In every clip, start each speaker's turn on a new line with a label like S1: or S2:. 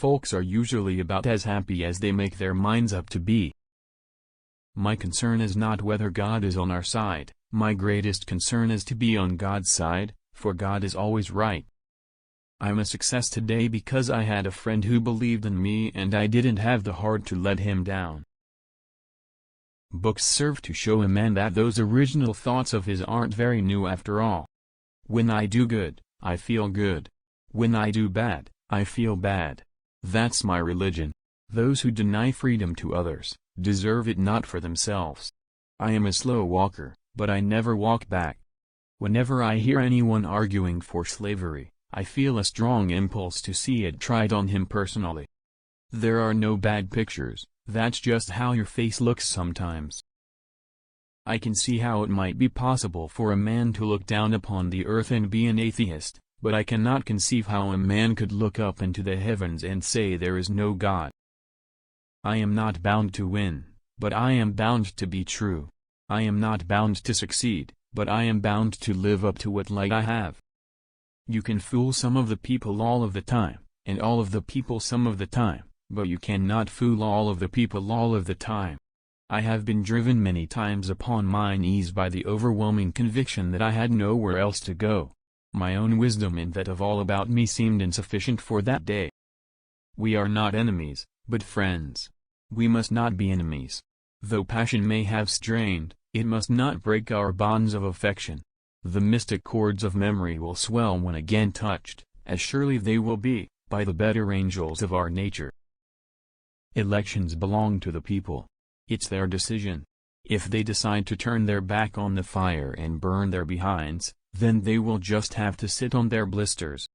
S1: folks are usually about as happy as they make their minds up to be. My concern is not whether God is on our side, my greatest concern is to be on God's side, for God is always right. I'm a success today because I had a friend who believed in me and I didn't have the heart to let him down. Books serve to show a man that those original thoughts of his aren't very new after all. When I do good, I feel good. When I do bad, I feel bad. That's my religion. Those who deny freedom to others, deserve it not for themselves. I am a slow walker, but I never walk back. Whenever I hear anyone arguing for slavery, I feel a strong impulse to see it tried on him personally. There are no bad pictures, that's just how your face looks sometimes. I can see how it might be possible for a man to look down upon the earth and be an atheist, but I cannot conceive how a man could look up into the heavens and say there is no God. I am not bound to win, but I am bound to be true. I am not bound to succeed, but I am bound to live up to what light I have. You can fool some of the people all of the time, and all of the people some of the time, but you cannot fool all of the people all of the time. I have been driven many times upon my knees by the overwhelming conviction that I had nowhere else to go. My own wisdom and that of all about me seemed insufficient for that day. We are not enemies, but friends. We must not be enemies. Though passion may have strained, it must not break our bonds of affection. The mystic chords of memory will swell when again touched, as surely they will be, by the better angels of our nature. Elections belong to the people. It's their decision. If they decide to turn their back on the fire and burn their behinds, then they will just have to sit on their blisters.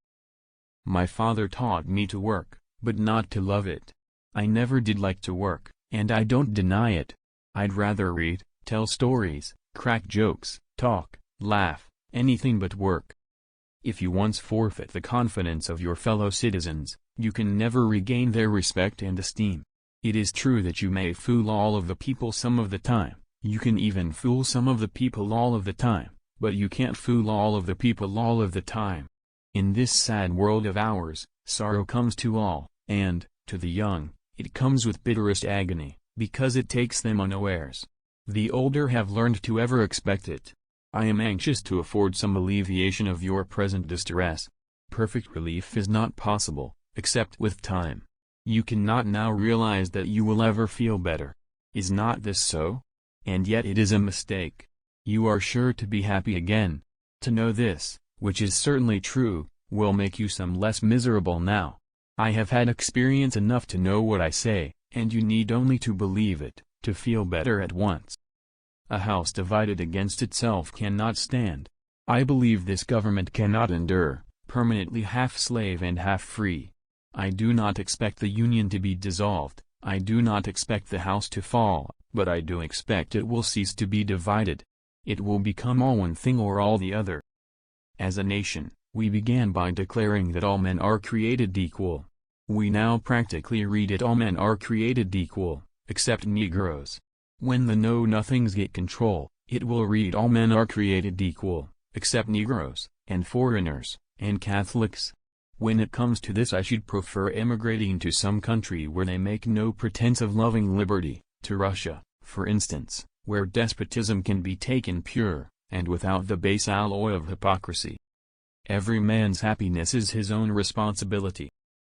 S1: My father taught me to work, but not to love it. I never did like to work, and I don't deny it. I'd rather read, tell stories, crack jokes, talk, laugh, anything but work. If you once forfeit the confidence of your fellow citizens, you can never regain their respect and esteem. It is true that you may fool all of the people some of the time, you can even fool some of the people all of the time, but you can't fool all of the people all of the time. In this sad world of ours, sorrow comes to all, and, to the young, it comes with bitterest agony, because it takes them unawares. The older have learned to ever expect it. I am anxious to afford some alleviation of your present distress. Perfect relief is not possible, except with time. You cannot now realize that you will ever feel better. Is not this so? And yet it is a mistake. You are sure to be happy again. To know this, which is certainly true, will make you some less miserable now. I have had experience enough to know what I say, and you need only to believe it, to feel better at once. A house divided against itself cannot stand. I believe this government cannot endure, permanently half slave and half free. I do not expect the Union to be dissolved, I do not expect the house to fall, but I do expect it will cease to be divided. It will become all one thing or all the other. As a nation, we began by declaring that all men are created equal. We now practically read it all men are created equal, except Negroes. When the Know-Nothings get control, it will read all men are created equal, except Negroes, and foreigners, and Catholics. When it comes to this I should prefer emigrating to some country where they make no pretense of loving liberty, to Russia, for instance, where despotism can be taken pure, and without the base alloy of hypocrisy. Every man's happiness is his own responsibility.